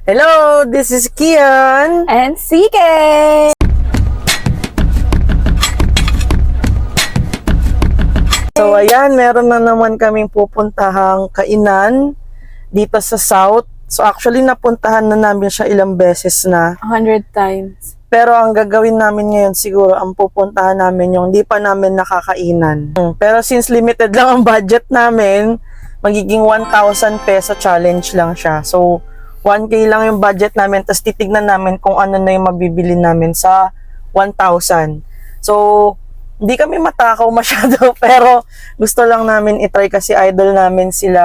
Hello, this is Kian and CK. So ayan, meron na naman kaming pupuntahang kainan dito sa South. So actually napuntahan na namin siya ilang beses na. 100 times. Pero ang gagawin namin ngayon siguro, ang pupuntahan namin yung di pa namin nakakainan. Pero since limited lang ang budget namin, magiging 1,000 peso challenge lang siya. So 1K lang yung budget namin, tapos titignan namin kung ano na yung mabibili namin sa 1,000. So, hindi kami matakaw masyado, pero gusto lang namin itry kasi idol namin sila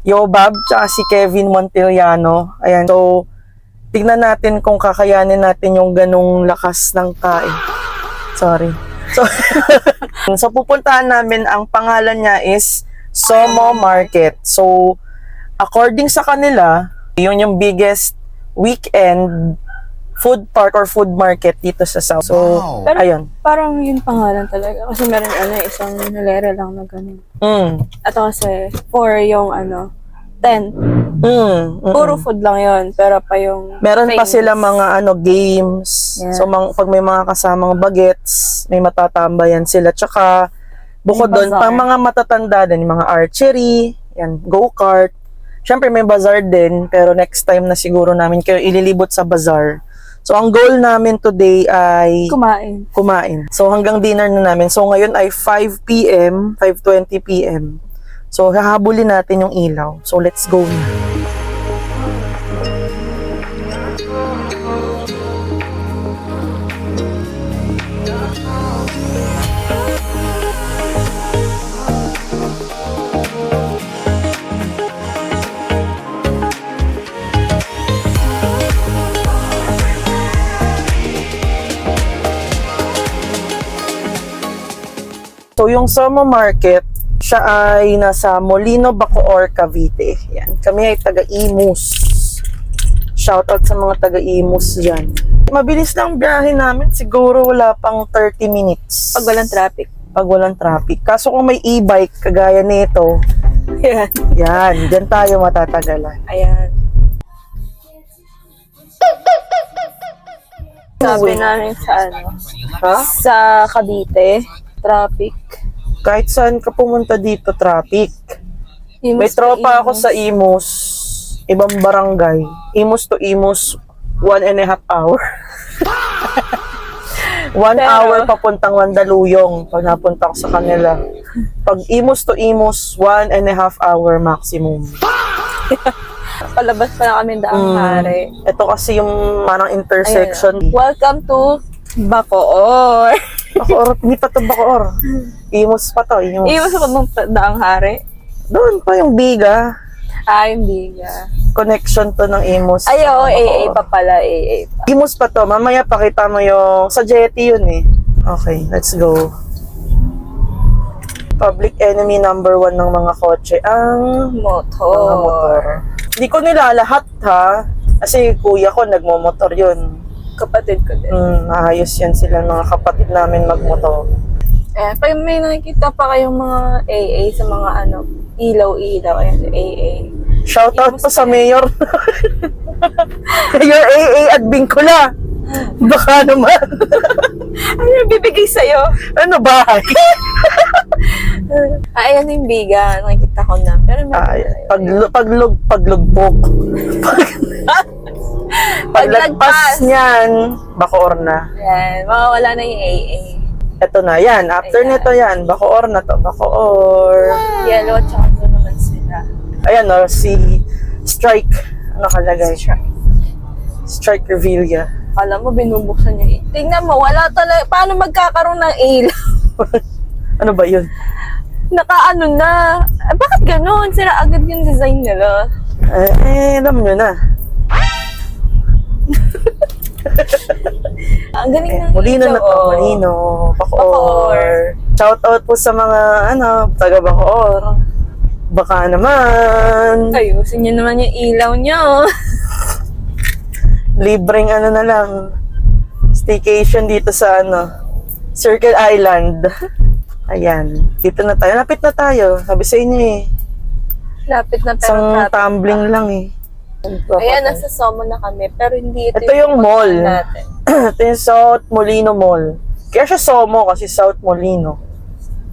Yobab, tsaka si Kevin Montillano. Ayan, so, tignan natin kung kakayanin natin yung ganong lakas ng kain. Sorry. So, so pupuntahan namin, ang pangalan niya is Somo Market. So, according sa kanila, yun yung biggest weekend food park or food market dito sa South. So, Pero ayun. parang yung pangalan talaga. Kasi meron isang nalera lang na ganun. At kasi, for yung tent. Puro food lang yun. Pero pa yung Meron pa famous. sila mga games. Yes. So, pag may mga kasamang bagets, may matatambayan sila. Tsaka, bukod May doon, bazaar. pang mga matatanda din, mga archery, yan, go-kart. Siyempre may bazaar din, pero next time na siguro namin kayo ililibot sa bazaar. So, ang goal namin today ay kumain. So, hanggang dinner na namin. So, ngayon ay 5 p.m., 5:20 p.m. So, hahabulin natin yung ilaw. So, let's go na. So, yung Somo Market, siya ay nasa Molino, Bacoor, Cavite. Yan. Kami ay taga-Imus. Shoutout sa mga taga-Imus dyan. Mabilis lang biyahe namin. Siguro wala pang 30 minutes. Pag walang traffic. Pag walang traffic. Kaso kung may e-bike, kagaya nito, Ayan. yan, dyan tayo matatagalan. Ayan. Sabi namin sa Ha? sa Cavite, traffic. Kahit saan ka pumunta dito, traffic. Imus May to tropa ako Imus. sa Imus, ibang barangay. Imus to Imus, 1.5 hour. 1 Pero- hour papuntang Mandaluyong pag napunta ko sa kanila. Pag Imus to Imus, 1.5 hour maximum. Palabas pa na kami daang hari. Ito kasi yung parang intersection. Welcome to Bacoor. Bacoor, hindi pa to Bacoor. Imus pa to, Imus. Iwas pa mong daang hari. Doon pa yung Biga. Hindi nga. Connection to ng Imus. Ay, oo, AA Bacoor. pa pala, AA pa. Imus pa to. Mamaya pakita mo yung sa jetty yun eh. Okay, let's go. Public enemy number 1 ng mga kotse. Ang mga motor. Motor. Hindi ko nila lahat ha. Kasi kuya ko nagmomotor yun. Kapatid ko din. Ayos yan sila mga kapatid namin magmotor. Pag may nakikita pa kayong mga AA sa mga ilaw-ilaw, ayan, AA. Shoutout po sa mayor. Mayor AA at Bingkola. Baka naman. Ano yung bibigay sa'yo? Ano ba? Ayan yung biga, nakikita ko na. Pero Paglugpok. Paglagpas Paglagpas. niyan, Bacoor na. Ayan, mawawala na yung AA. Ito na, yan. After Ayan. nito yan, Bacoor na to. Bacoor. Yellow, tsaka blue naman sila. Ayan o, si Strike. Ano kalagay? Strike Revilla. Alam mo, binubuksan niya. Tingnan mo, wala talaga. Paano magkakaroon ng ilaw? Ano ba yun? Nakaano na. Bakit ganun? Sira agad yung design nila. Alam nyo na. Ang galing ng Molino na ilaw, to. oh. Molino. Bacoor. Bacoor. Shoutout po sa mga, taga Bacoor. Baka naman. Ayusin niyo naman yung ilaw niyo. Libreng na lang. Staycation dito sa Circle Island. Ayan. Dito na tayo. Lapit na tayo. Sabi sa inyo eh. Lapit na pero Isang traffic tumbling pa. lang eh. Ayan, nasa Somo na kami, pero hindi ito, Ito yung mall. natin. Ito yung South Molino Mall. Kaya siya Somo kasi South Molino.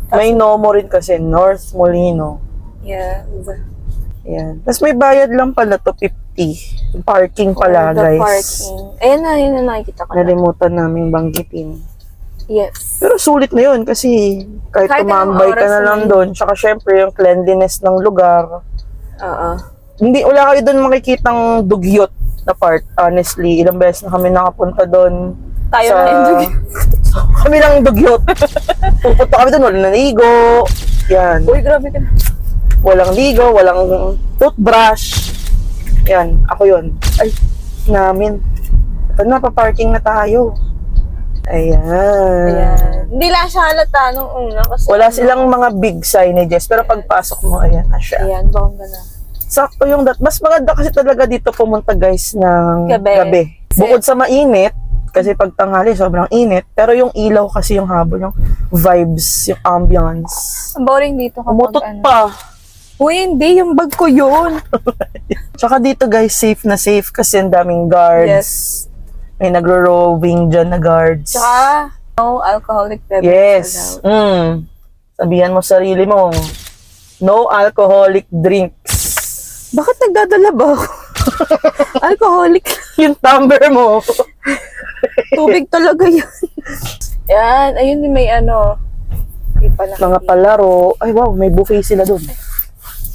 May Nomo rin kasi, North Molino. Yeah. Ayan. Tapos may bayad lang pala to, 50. Yung parking pala, The guys. parking. Ayan na, yun na nakikita ko na. Nalimutan namin banggitin. Yes. Pero sulit na yun kasi kahit Kahit tumambay anong ka oras na lang naman. doon. Tsaka syempre yung cleanliness ng lugar. Oo. Hindi, wala kayo doon makikitang dugyot na part, honestly. Ilang beses na kami nakapunta doon. Tayo na yung dugyot. Kami lang dugyot. Pupunta kami doon, walang naligo. Yan. Uy, grabe ka na. Walang ligo, walang toothbrush. Yan, ako yun. Ay, namin. Ito na, paparking na tayo. Ayan. Ayan. Hindi lang siya halata nung una. Kasi Wala silang mga big signages, pero pagpasok mo, ayan na siya. Ayan, bongga na. Sakto yung Mas maganda kasi talaga dito pumunta guys ng Gabi. Bukod sa mainit, kasi pag tanghali sobrang init, pero yung ilaw kasi yung habol, yung vibes, yung ambience. Ang boring dito kapag Umutot ano. pa. Uy, hindi. Yung bag ko yun. Tsaka dito guys, safe na safe kasi ang daming guards. Yes. May nagro-rowing dyan na guards. Tsaka, no alcoholic beverage. Yes. Sabihan mo sarili mo, no alcoholic drinks. Bakit nagdadala ba ako? Alcoholic. Yung tumbler mo. Tubig talaga yan. Yan. Ayun, may ano. Hindi pa Mga palaro. Ay wow, may buffet sila doon. May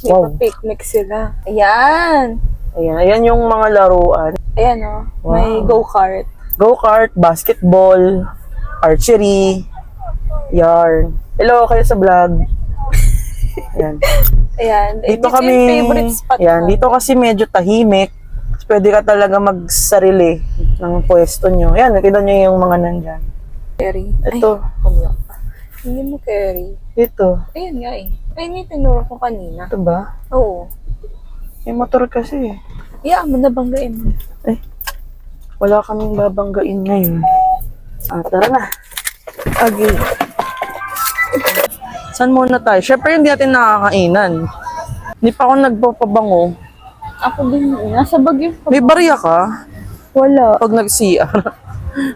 Wow. pa-picnic sila. Ayan. Ayan, ayan yung mga laruan. Ayan o. May Wow. go-kart. Go-kart, basketball, archery, yarn. Hello kayo sa vlog. Ayan. Ayan. Dito Ito kami, yung favorite spot ayan, namin. dito kasi medyo tahimik. Pwede ka talaga magsarili ng pwesto nyo. Ayan, nakita nyo yung mga nandyan. Carry. Ito, Hindi mo carry. dito. Ayun nga eh. Ayun yung tinuro ko kanina. Ito ba? Oo. May motor kasi eh. Yeah, mo nabanggain mo. Wala kaming babanggain ngayon. Tara na. Okay. Saan muna tayo? Siyempre hindi natin nakakainan. Hindi pa ako nagpapabango. Ako din. Nasa Baguio pa. May barya ka? Wala. Pag nag-CR.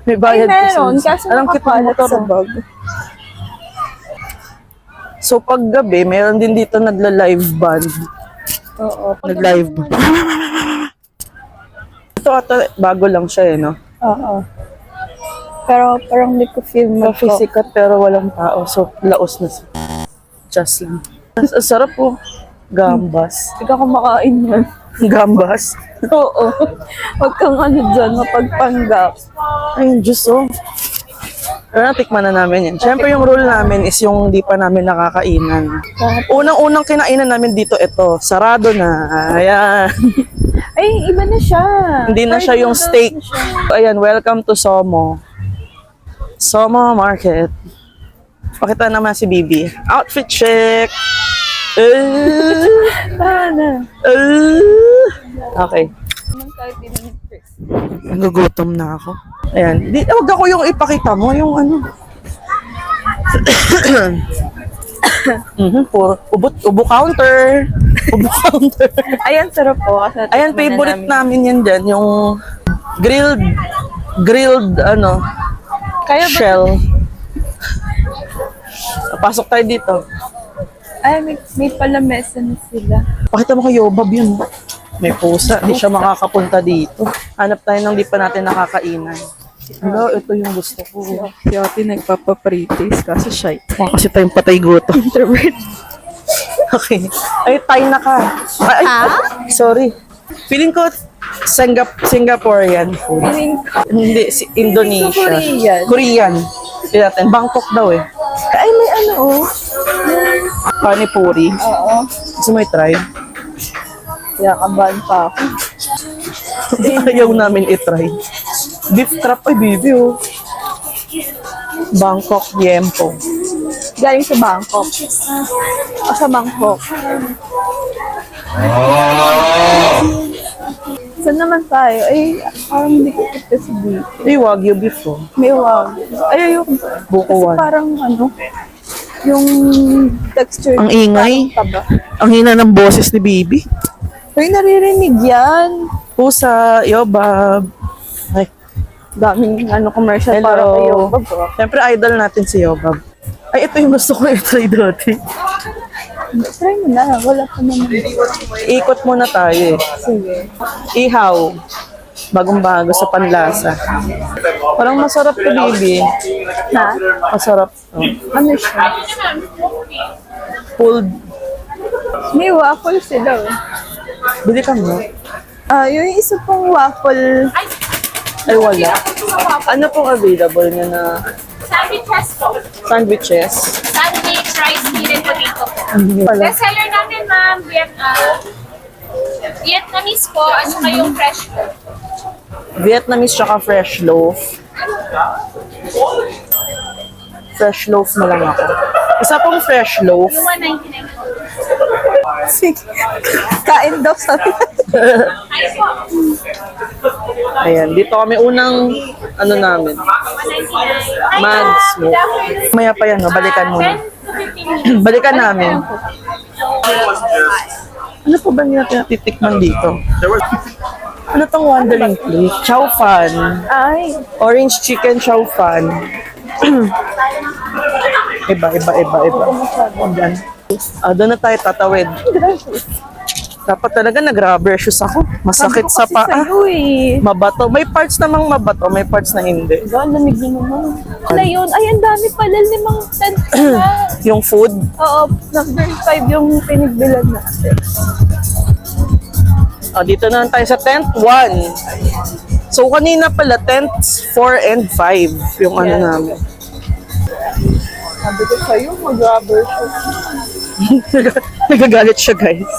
May Ay, bayad meron. kasi. Kaso Anong kit ng nakapalat motor? sa bag. So pag gabi, meron din dito nagla-live band. Oo. Nag-live band. Ito ata, bago lang siya eh, no? Oo. Pero parang hindi ko feel Coffee sikat pero walang tao. So, laos na siya. Just lang. Ang sarap po. Gambas. Hindi ka kumakain yan. Gambas. Oo. Huwag kang ano dyan, mapagpanggap. Ay, Diyos oh. Pero natikman na namin yan. Siyempre yung rule namin is yung di pa namin nakakainan. Unang-unang kinainan namin dito, ito. Sarado na. Ayan. Ay, iba na siya. Hindi na siya yung Fried steak. noodles na siya. Ayan, welcome to Somo. Somo Market. Pakita naman si Bibi. Outfit check. Sana. Okay. Naman tayo din first. Nagugutom na ako. Ayan. Huwag ako yung ipakita mo, yung ano. Puro ubo counter. Ubo counter. Ayan, sarap po. Kasi Ayan, natikman na favorite namin. namin yan dyan. Yung grilled, ano, Kaya ba? shell. Pasok tayo dito. Ay, may palamesa na sila. Pakita mo kay Yobab yun. May pusa. Di siya makakapunta dito. Hanap tayo ng di pa natin nakakainan. Hello, ito yung gusto ko. Si Ate nagpapapritis kasi shy. Kasi tayong patay gutom. Introvert. Okay. Ay, Thai na ka. Ay, sorry. Feeling ko Singaporean food. Feeling ko. Hindi, Indonesia. Korean. Korean. Hindi natin. Bangkok daw eh. Ay, may ano oh. Panipuri. Oo. Gusto mo i-try? Yakabahan pa ako. Ayaw namin i-try. Beef trap ay bibi oh. Bangkok Yempo. Galing sa Bangkok. O sa Bangkok. Saan naman tayo? Ay, parang hindi ko kita si dito. Ay, Wagyu beef oh. May wow. Ay, ayoko. Buko Kasi one. parang ano, yung texture. Ang ingay. parang taba. Ang hina ng boses ni Bibi. Uy, naririnig yan. Pusa, yobab. Ay, Daming commercial hello. para kayo. Siyempre, idol natin si Yobab. Ay, ito yung gusto ko i-try dati. Try mo na. Wala pa naman. Ikot muna tayo eh. Sige. Ihaw. Bagong-bago sa panlasa. Parang masarap to, baby. Ha? Masarap to. Ano siya? Pulled. May waffle sila. Bili ka mo. Yung isa pong waffle. Ay, wala. Ano pong available niya na Sandwiches po. sandwiches? Sandwich, rice, meat, and potato po. Wala. Best seller natin, ma'am, Vietnamese po, at saka yung fresh po. Vietnamese tsaka fresh loaf. Fresh loaf na lang ako. Isa pong fresh loaf. Yung 199 po. Sige. Kain daw sabi. Ay po, Ayan, dito kami unang ano namin. 199. Mags mo. Maya pa yan, no? Balikan muna. 10 to 15 minutes. Balikan namin. Ano po ba nila titikman dito? Ano tong wandering plate? Chow fan. Ay. Orange chicken chow fan. Iba. Ayan. Doon na tayo tatawid. Dapat talaga nag-rubber shoes ako. Masakit sa paa. Sa'yo eh. Mabato. May parts namang mabato, may parts na hindi. Lamig na naman. Wala yun. Ay, ang dami pala. 5 tent na. Yung food, Oo, number 5 yung pinigbilan natin. dito na tayo sa tent 1. So kanina pala, tents 4 and 5 yung ano namin. Sabi ko sa'yo, mag-rubber shoes. Nagagalit siya, guys.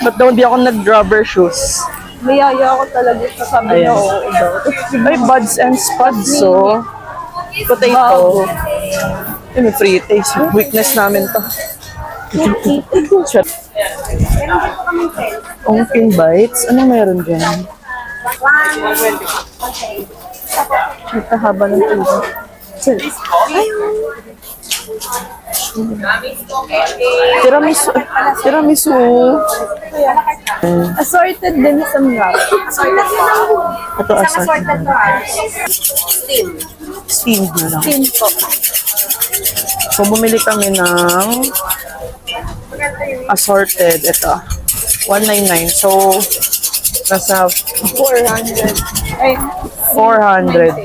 Ba't daw hindi ako nag-rubber shoes? Mayaya ako talaga sa sabi Ayan. na oo daw. Ay, buds and spuds, so. Potato. Ay, may free taste. Weakness namin to. Ongpin bites. Ano meron dyan? May kahaba ng tubo. Tiramisu. Tiramisu. Assorted din sa wrap. Ito assorted. Steamed na lang. Tin po. So, bumili kami ng assorted. Ito. 199. So, nasa 400. Ay, 400.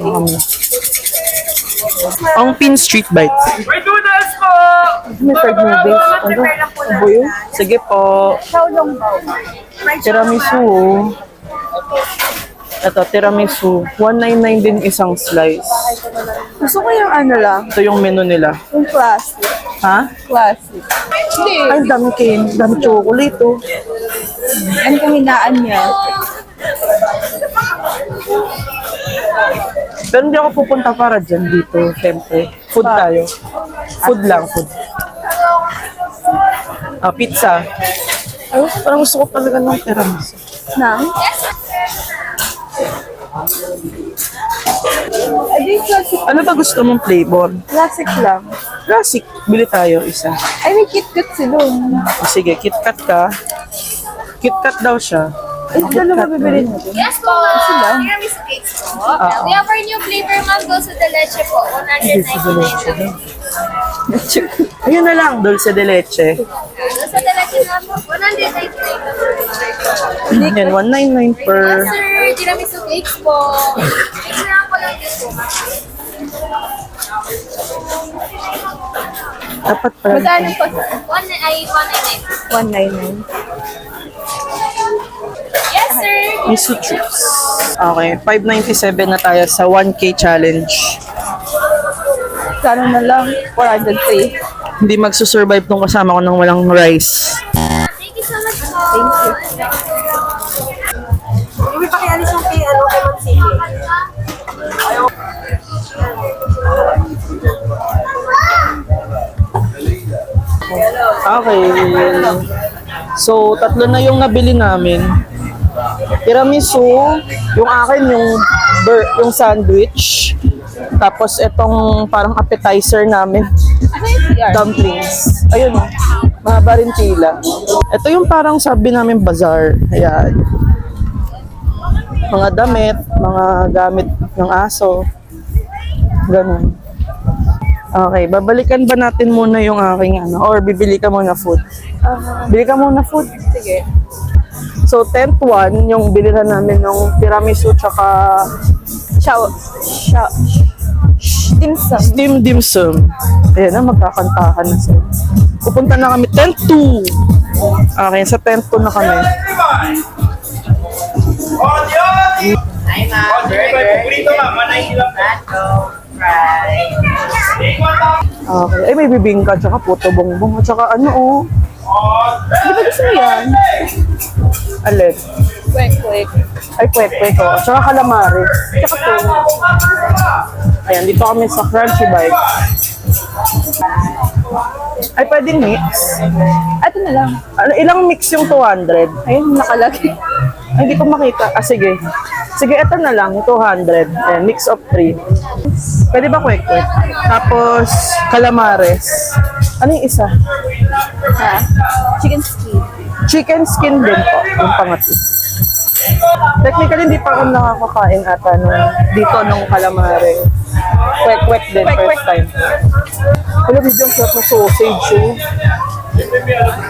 Ang Pin Street Bites. May noodles po! May fried noodles. Ano? Ano yun? Sige po. chow long bao. Tiramisu. Ito, tiramisu. 199 din isang slice. Gusto ko yung ano lang, Ito yung menu nila. yung classic. Ha? Classic. Hindi. Ay, dami cake. Dami chocolate, oh. Ang kahinaan niya. Pero hindi ako pupunta para dyan dito, syempre. Food tayo. Food lang, food. Pizza. Ay, parang gusto ko talaga ng tiramisu. Nang? I think classic. Ano ba gusto mong flavor? Classic lang. Classic. Bili tayo isa. Ay, may KitKat sila. Sige, KitKat ka. KitKat daw siya. Ay, dalawa bibili natin. Yes po. Tiramisu cakes po. We have our new flavor, ma'am, dulce de leche po. 199 lang. Ayun na lang, dulce de leche. Dulce de leche na po. 199 lang. Yan, 199 per... Yes, sir. Tiramisu cakes po. Mix na lang po lang din po, ma'am. Dapat pala. Magkano po? 199. 199. Yes, sir. Miso chips. Okay, 597 na tayo sa 1K challenge. Kano na lang? 403. Hindi magsusurvive tong kasama ko nang walang rice. Thank you so much po. Thank you. Hindi pa kaya yung kay ano kay Mansili. Okay. So, tatlo na yung nabili namin. Tiramisu, yung akin yung sandwich. Tapos itong parang appetizer namin, Ano yung CR? dumplings. Ayun, Mahaba rin pila. Ito yung parang sabi namin bazaar. Ayan. Mga damit, mga gamit ng aso. Ganun. Okay, babalikan ba natin muna yung aking ano? Or bibili ka muna food? Bili ka muna food? Sige. So, tent 1, yung bilhin namin ng tiramisu tsaka Dim sum. steam dim sum. Ayan na, magkakantahan na sila. Pupunta na kami, tent 2. Okay, sa tent 2 na kami. Okay, ay may bibingka, tsaka puto bongbong, at tsaka ano oh. Di ba gusto mo yan? Alin? Quick. Ay, kwek-kwek oh. Tsaka calamari. Tsaka po. Ayan, dito kami sa Crunchy Bite. Ay, pwedeng mix. Ito na lang. Ano, ilang mix yung 200? Ayun, nakalagay. Ay, hindi ko makita. Ah, sige. Sige, ito na lang, 200. Ayan, mix of 3. Pwede ba kwek-kwek? Tapos, calamares. Ano yung isa? Ha? Chicken skin. Chicken skin din po, yung pangatlo. Technically, hindi pa ako nakakakain ata dito nung calamare. Kwek-kwek din, first time. Wala, medyo ang sarap na sausage, eh.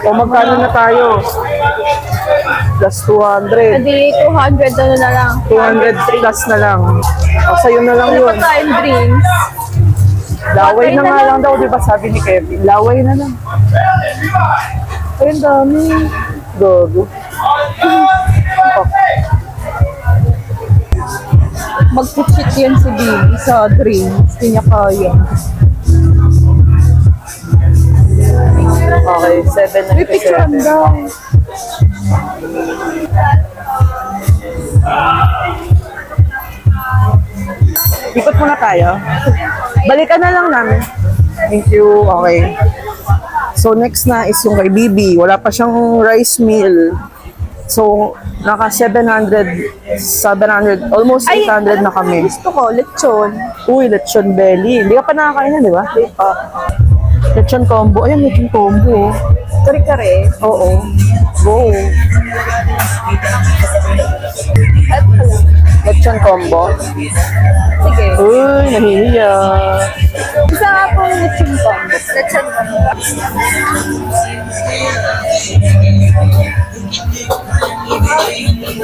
O, magkano na tayo? Plus 200. Hindi, 200 ano na lang. 200 plus na lang. O, sa'yo na lang Ano yun. pa tayong drinks? Laway na na nga lang. lang daw, di ba sabi ni Kevin? Laway na lang. Ayun, dami. Gogo. Mag-cheat yan si Bibi sa drinks. Hindi niya kaya. Okay, 7 May picturean daw. Ikot muna tayo. Balikan na lang namin. Thank you. Okay. So, next na is yung kay Bibi. Wala pa siyang rice meal. So, naka 700, almost 800 na kami. Gusto ko, lechon. Uy, lechon belly. Hindi ka pa nakakain na, di ba? Hindi pa. Lechon combo. Ayun, lechon combo. Kare-kare. Oo. Go. At pala. Lechon combo. Sige. Uy, nahihiya. Isa nga pong lechon combo. Lechon combo.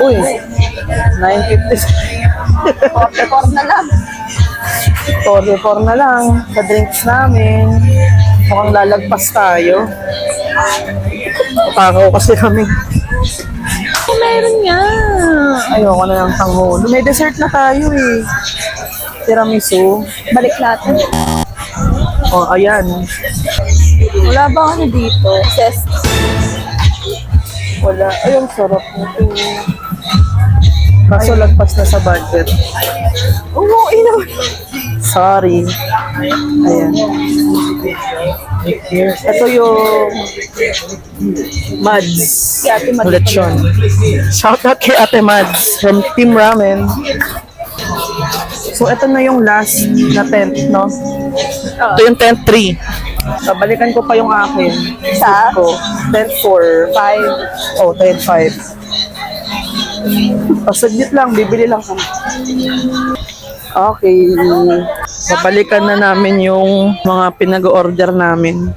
Uy, 950. 44 na lang. 44 na lang sa drinks namin. Mukhang lalagpas tayo. Matakaw kasi kami. Oh, meron nga. Ayoko na ng tanghulo. May dessert na tayo eh. Tiramisu. Balik natin. Oh, ayan. Wala ba ano dito? Zest. Wala. Ay, ang sarap nito. Kaso lagpas na sa budget. Oo, ino. Sorry. Ayan. Ito yung Mads. Si Ate Mads. Lechon. Shout out kay Ate Mads from Team Ramen. So, ito na yung last na tent, no? Ito yung tent 3. Babalikan ko pa yung akin. Sa? Ko. Tent 4. 5. Oh, tent 5. O, saglit lang. Bibili lang kami. Okay. Babalikan na namin yung mga pinag-order namin.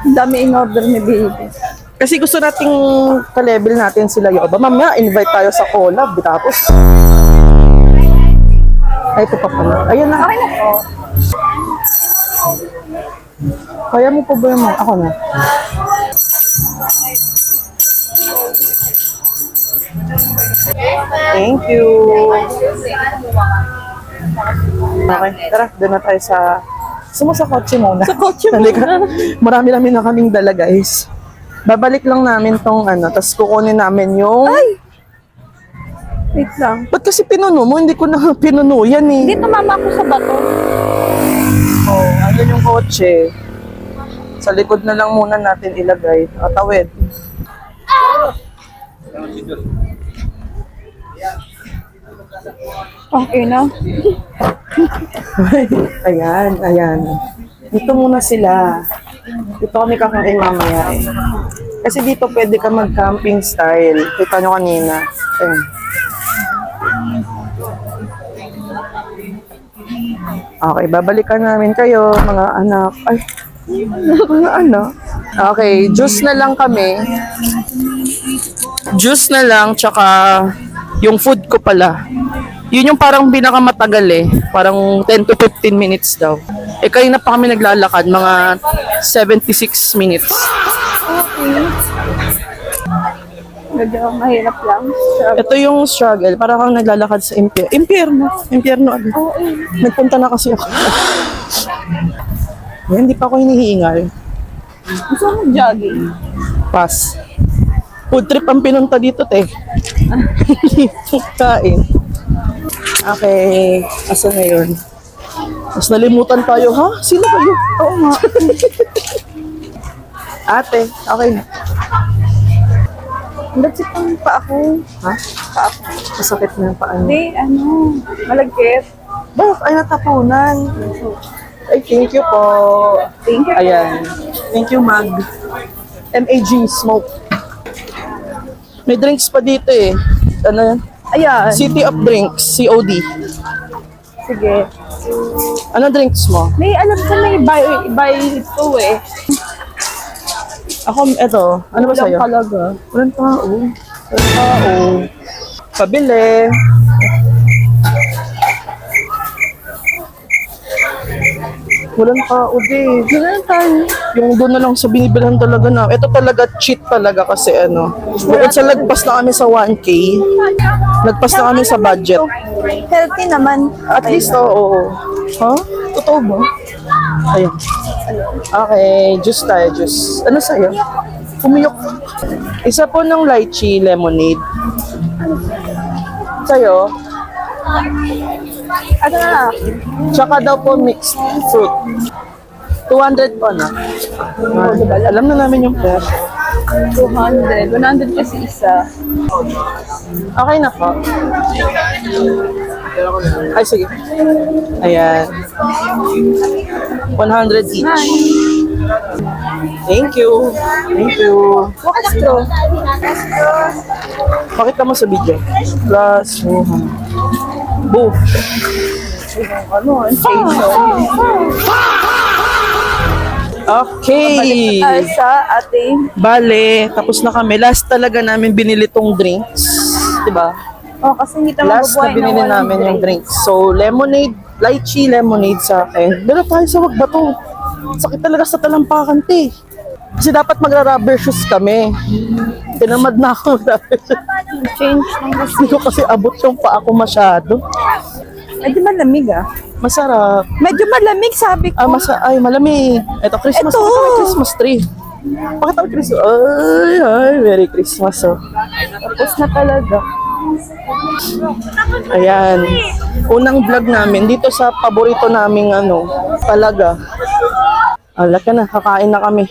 Ang dami in-order ni Baby. Kasi gusto nating ka-level natin sila yung iba. Mamaya, invite tayo sa collab. Tapos, ay, ito pa pala. Ayun na. Okay na po. Kaya mo pa ba yung mga? Ako na. Thank you. Okay, tara. Doon na tayo sa... Sa kotse muna. Sa kotse Halika. Marami na kaming dala, guys. Babalik lang namin tong ano, tapos kukunin namin yung... Ay! Wait lang. Ba't kasi pinuno mo? Hindi ko na pinuno yan eh. Hindi, tumama ako sa bato. Oh, andun yung kotse. Sa likod na lang muna natin ilagay. Tawid. Okay na. Ayan, ayan. Dito muna sila. Dito kami kakain mamaya eh. Kasi dito pwede ka mag-camping style. Kita nyo kanina. Ayun. Okay, babalikan namin kayo, mga anak. Ay, mga anak. Okay, juice na lang kami. Juice na lang, tsaka yung food ko pala. Yun yung parang pinakamatagal eh. Parang 10 to 15 minutes daw. Eh, kanina pa kami naglalakad, mga 76 minutes. Medyo mahirap lang. Ito yung struggle. Parang kang naglalakad sa impyerno. Impyerno agad. Nagpunta na kasi ako. Hindi pa ako hinihingal. Gusto mo jogging? Pass. Food trip ang pinunta dito, te. Kain. Okay. Asa na yun? Mas nalimutan tayo, ha? Sino kayo? Oo nga. Ate, okay na. That's it ang pa ako. Ha? Pa ako. Masakit na yung paan. Hindi, malagkit. Bakit? Ay, natapunan. Ay, thank you po. Thank you. Ayan. Thank you, Mag. MAG, smoke. May drinks pa dito eh. Ano yan? Ayan. City of Drinks, COD. Sige. Ano drinks mo? May alam ko may buy ito eh. Ako, eto. Ano ba sa'yo? Talaga. Walang tao. Walang tao. Pabili. Walang tao, di. Walang tao. Yung doon na lang sa binibilhan talaga na. Ito talaga cheat talaga kasi ano. Bukod sa lagpas na kami sa 1K, lagpas na kami sa budget. Healthy naman. At least, oo. Ha? Totoo ba? Ayun. Okay, juice tayo, juice. Ano sa'yo? Pumiyok. Isa po ng lychee lemonade. Sa'yo? Ano na? Tsaka daw po mixed fruit. 200 po na. Alam na namin yung price. 200. 100 kasi isa. Okay na po. Ay, sige. Ayan. 100 each. Thank you. Thank you. Bakit straw? Pakita mo sa video. Plus, boo. Ano? Station. Okay. Tayo sa ating... Bale, tapos na kami. Last talaga namin binili tong drinks. Diba? Oh, kasi hindi tayo Last na mabubuhay binili walang namin yung drink. drinks. So, lemonade, lychee lemonade sa akin. Dala tayo sa Wagbato. Sakit talaga sa talampakan, te. Kasi dapat magra-rubber shoes kami. Tinamad na ako mag-rubber shoes. Change ng gusto. Hindi ko kasi abot yung paa ko masyado. Medyo malamig ah. Masarap. Medyo malamig sabi ko. Ay, malamig. Ito, Christmas. Ito. Pakita mo Christmas tree. Pakita mo Christmas. Ay, Merry Christmas. Oh. Tapos na talaga. Ayan. Unang vlog namin dito sa paborito naming talaga. Ala ka na, kakain na kami.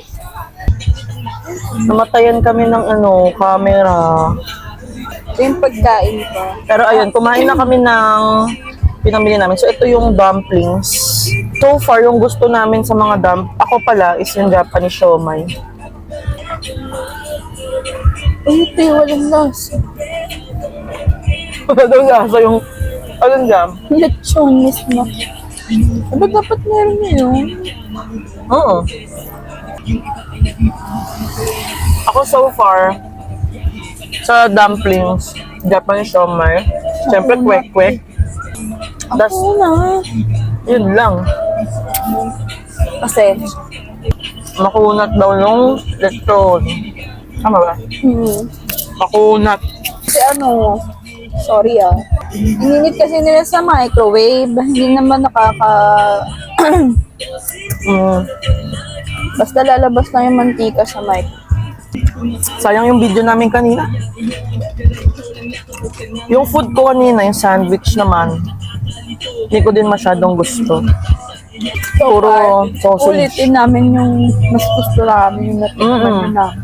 Namatayan kami ng camera. Yung pagkain ko. Pero ayun, kumain na kami ng pinamili namin. So ito yung dumplings. So far, yung gusto namin sa mga ako pala is yung Japanese siomai. Ito walang lasa. Wala daw lasa yung jam. Lechon mismo. Ano dapat meron yun? Oo. Ako so far, sa dumplings, Japanese siomai, syempre kwek-kwek. Das, Ako na. yun lang. Kasi, Makunat daw nung lechon. Tama ba? Makunat. kasi sorry ah. Ininit kasi nila sa microwave. Hindi naman Basta lalabas lang yung mantika sa mic. Sayang yung video namin kanina. Yung food ko kanina, yung sandwich naman, hindi ko din masyadong gusto. Puro sausage. Ulitin namin yung mas gusto namin yung natikman namin.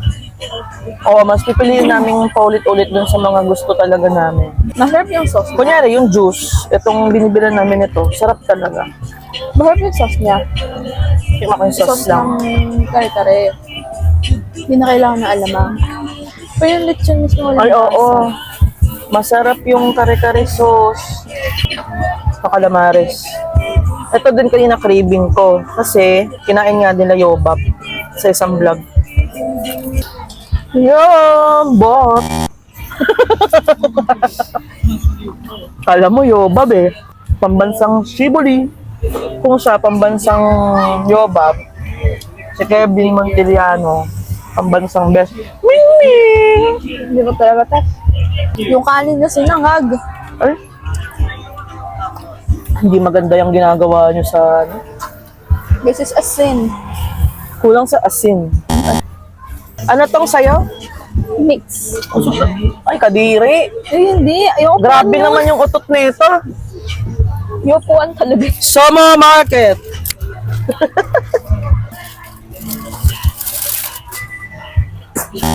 Oo, mas pipiliin namin paulit-ulit dun sa mga gusto talaga namin. Masarap yung sauce niya. Kunyari, yung juice, itong binibilan namin ito, sarap talaga. Masarap yung sauce niya. Yung ako yung sauce lang. ng kare-kare. Hindi na kailangan na alamang. Pero yung lechon mismo wala Ay, na oo. lasa. Masarap yung kare-kare sauce. Sa calamares. Ito din kanina craving ko. Kasi, kinain nga nila yobab sa isang vlog. Yobab! Kala mo yobab eh. Pambansang shibuli. Kung siya pambansang yobab, si Kevin Montiliano, pambansang best. Ming Ming! Hindi ko talaga tas. Yung kanin na sinangag. Ay, hindi maganda yung ginagawa nyo sa ano. This is asin. Kulang sa asin. Ano tong sayo? Mix. Ay, kadiri. Eh, hindi. Ayoko Grabe naman yung utot nito. Yopuan talaga. Sama Market.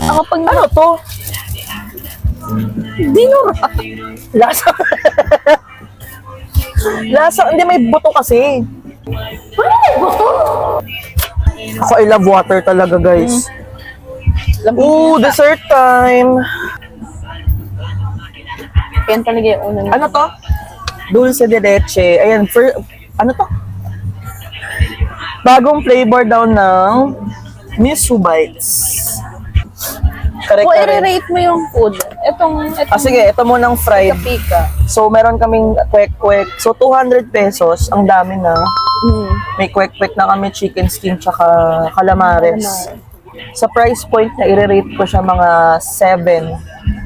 Ako pag Ano to? dinura. Lasa. Lasa. Hindi, may buto kasi. Ako, I love water talaga, guys. Ooh, dessert time. Yan talaga yung unang. Ano to? Dulce de leche. Ayan, ano to? Bagong flavor daw ng Miso Bites. Kung Kare-kare. i-rate mo yung food, itong Sige, ito munang fried. pika. So, meron kaming kwek-kwek. So, 200 pesos. Ang dami na. May kwek-kwek na kami, chicken skin, tsaka calamares. Sa price point na i-rate ko siya mga 7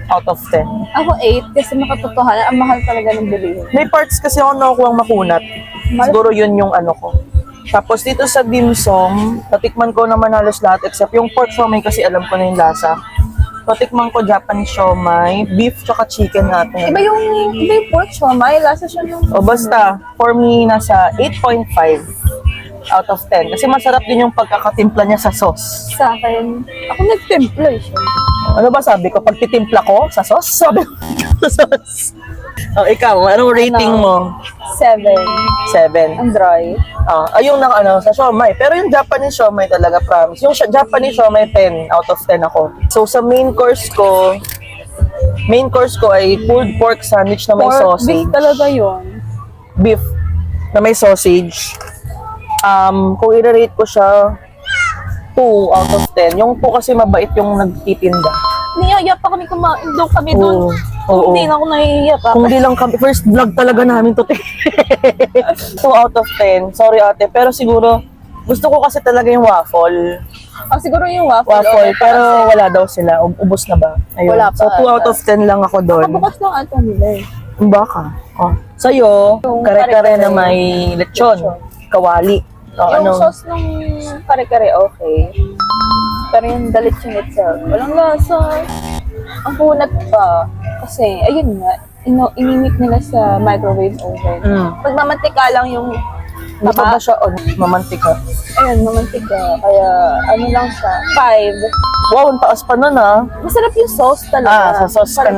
out of 10. Ako 8 kasi makatotohanan, ang mahal talaga ng bilihin. May parts kasi ako nakukuha makunat. Siguro yun yung ano ko. Tapos dito sa dim sum, natikman ko naman halos lahat except yung pork siomai kasi alam ko na yung lasa. Natikman ko Japanese siomai, beef tsaka chicken natin. Iba yung pork siomai, lasa siya ng... O basta, for me, nasa 8.5 out of 10. Kasi masarap din yung pagkakatimpla niya sa sauce. Sa akin, ako nagtimpla siya. Ano ba sabi ko? Pag titimpla ko sa sauce? Sabi ko sa sauce. Oh, ikaw, anong rating mo? 7. 7. Ang dry. Ayun na ano, sa siomai. Pero yung Japanese siomai talaga, promise. Yung Japanese siomai, 10 out of 10 ako. So, sa main course ko ay pulled pork sandwich na may Pork, sausage. beef talaga yun. Beef na may sausage. Kung i-rate ko siya, 2 out of 10. Yung 2 kasi mabait yung nagtitinda. Niyaya pa kami kumain doon kami doon. Oo. Hindi na ako nahihiya pa. Kung di lang kami, first vlog talaga namin to. 2 out of 10. Sorry ate, pero siguro, gusto ko kasi talaga yung waffle. Siguro yung waffle. Waffle, okay, pero wala daw sila. Ubus na ba? Ayun. Wala pa So, 2 out ata. of 10 lang ako doon. Bukas lang ata nila eh. Baka. Sa'yo, Yung kare-kare kare-kare. na may lechon. Kawali. Yung sauce ng kare-kare okay. Pero yung dalitsyon itself, walang lasa. Ang kunat pa. Kasi, ayun nga, inimik nila sa microwave oven. Pag mamantika lang yung Hindi pa ba siya mamantika? ayun, mamantika. Kaya, ano lang siya, 5. Wow, ang taas pa nun ah. Masarap yung sauce talaga. Sa sauce ka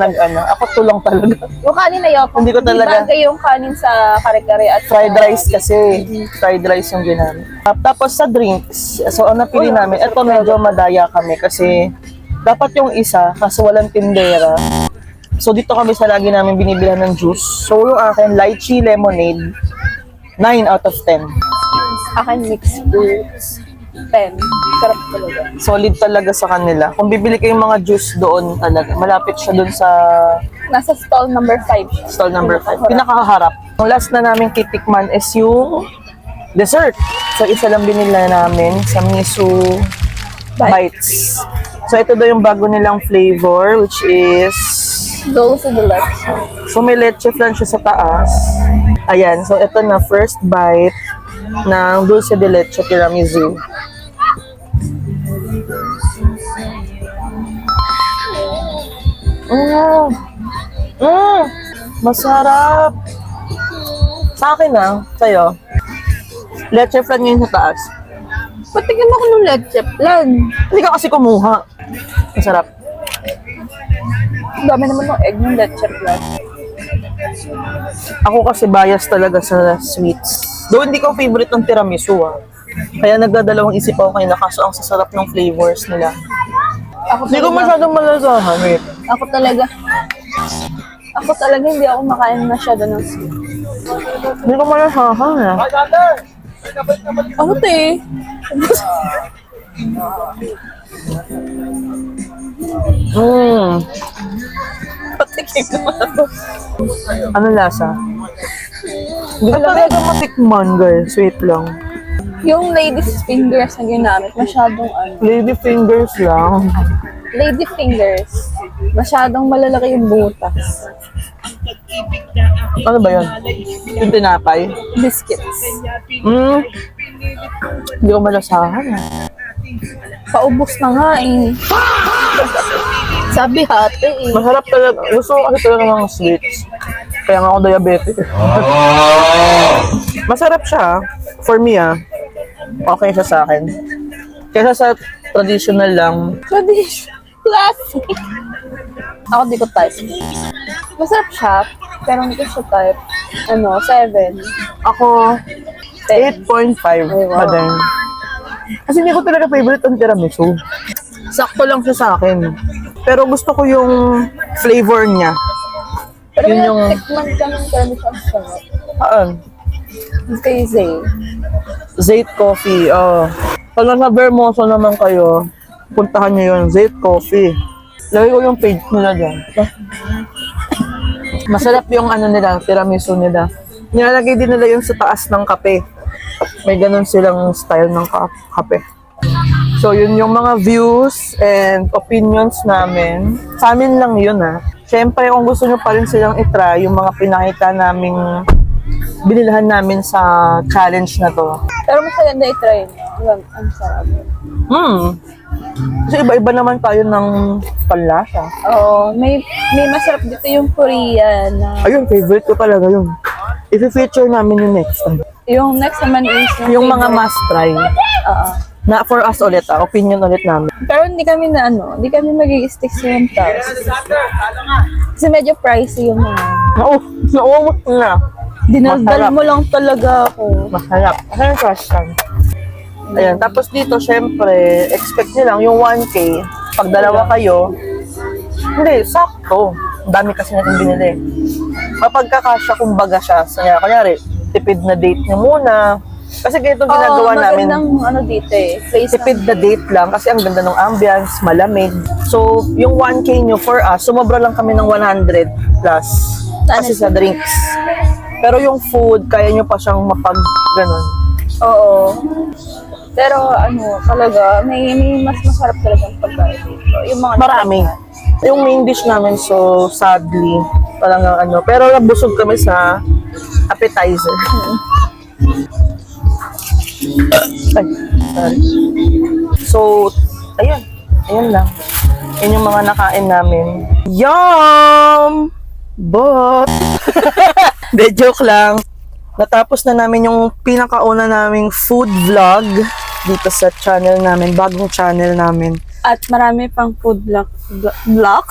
Ako tulang talaga. Yung kanin na yun, Hindi ko talaga- bagay yung kanin sa kare-kare at Fried rice kasi. Fried rice yung ginamit. Tapos sa drinks, so ang napili namin, ito medyo madaya kami kasi dapat yung isa, kaso walang tindera. So dito kami sa lagi namin binibilhan ng juice. So yung akin, lychee lemonade, 9 out of 10. akin mixed fruits. 10. Sarap talaga. Solid talaga sa kanila. Kung bibili kayong mga juice doon talaga, malapit siya doon sa Nasa stall number 5. stall number 5. Pinakaharap. Ang last na namin titikman is yung dessert. So isa lang binila namin sa Miso Bites. So ito daw yung bago nilang flavor which is Dulce de leche. so may leche flan siya sa taas. Ayan, so ito na first bite ng dulce de leche tiramisu. Masarap. Sa akin sa'yo. Leche flan yun sa taas. Patigyan mo ko ng leche plan. Hindi ka kasi kumuha. Masarap. Ang dami naman ng egg ng leche plan. Ako kasi bias talaga sa sweets. Though hindi ko favorite ng tiramisu Kaya nagdadalawang isip ako kanina kaso ang sasarap ng flavors nila. Hindi ko talaga- masyadong malasahan. Wait. Ako talaga hindi ako makain masyado ng sweet. Hindi ko malasahan. Ano te? Patikim naman ako. Ano lasa? Hindi ko talaga matikman, guys. Wait lang. Yung lady's fingers na ginamit, masyadong Lady fingers lang. lady fingers, masyadong malalaki yung butas. Ano ba yun? Yung tinapay? Biscuits. Hindi ko malasahan. Paubos na nga eh. Sabi hati eh. Masarap talaga. Gusto ko kasi talaga ng sweets. Kaya nga ako diabetic. Masarap siya. For me okay siya sa akin. Kaysa sa traditional lang. Tradition. Classic. Ako di ko type. Masarap siya, pero hindi ko siya type. 7. Ako, 8.5 Ay, wow. pa din. Kasi hindi ko talaga favorite ang tiramisu. Sakto lang siya sa akin. Pero gusto ko yung flavor niya. Pero Yun may yung- tikman ka ng tradition sa kay Zay. Zayt Coffee. Pag nasa Vermoso naman kayo, puntahan nyo yun. Zayt Coffee. Lagay ko yung page nila dyan. Masarap yung nila, tiramisu nila. Nilalagay din nila yung sa taas ng kape. May ganun silang style ng kape. So, yun yung mga views and opinions namin. Sa amin lang yun Siyempre, kung gusto nyo pa rin silang itry, yung mga pinakita naming binilhan namin sa challenge na to. Pero mas maganda i-try mo. Ang sarap. Kasi iba-iba naman tayo ng panlasa. Oo, may masarap dito yung Korean na Ayun, favorite ko talaga yun. I-feature namin yung next time. yung next naman is Yung mga favorite. must try. Oo. Na for us ulit, opinion ulit namin. Pero hindi kami hindi kami mag-i-stick sa 1,000. Kasi medyo pricey yung mga. Naumot na. Dinaldal Masarap. mo lang talaga ako. Masarap. Masarap question. Ayan, tapos dito, syempre, expect nyo lang yung 1K. Pag dalawa kayo, hindi, sakto. Ang dami kasi natin binili. Kapag kakasya, kumbaga siya. Kunyari, tipid na date nyo muna. Kasi ganito ginagawa namin. Magandang dito eh. Place Tipid na date lang kasi ang ganda ng ambience, malamig. So, yung 1K nyo for us, sumobra lang kami ng 100 plus. Kasi sa drinks. Pero yung food, kaya nyo pa siyang ganun. Oo. Pero talaga, may mas masarap talaga yung pagkain dito. Yung mga Marami. Yung main dish namin, so sadly, talagang pero nabusog kami sa appetizer. Ay, sorry. So, ayun lang. Yun yung mga nakain namin. Yum! But, de joke lang. Natapos na namin yung pinakauna naming food vlog dito sa channel namin, bagong channel namin. At marami pang food block.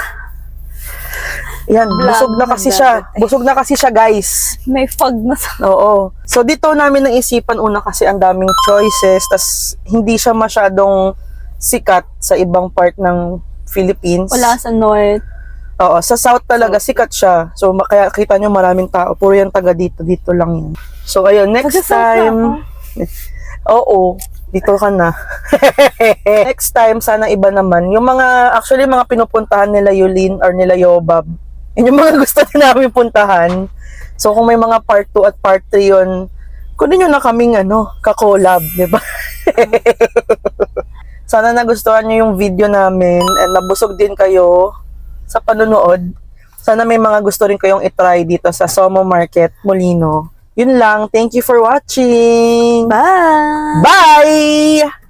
Yan, Vlog busog na kasi na siya. dapat. Busog na kasi siya, guys. May fog na sa... Oo. So, dito namin naisipan una kasi ang daming choices, tas hindi siya masyadong sikat sa ibang part ng Philippines. Wala sa north. Oo, sa south talaga sikat siya. So, kaya kita nyo maraming tao. Puro yan taga dito lang yan. So, ayun, next Taga-south na time. Oo, dito ka na. Next time, sana iba naman. Yung actually, mga pinupuntahan nila Yulin or nila Yobab, yun yung mga gusto din namin puntahan. So, kung may mga part 2 at part 3 yun, kunin nyo na kaming ka-collab, di ba? Sana nagustuhan nyo yung video namin and nabusog din kayo sa panunood. Sana may mga gusto rin kayong itry dito sa Somo Market, Molino. Yun lang. Thank you for watching. Bye! Bye!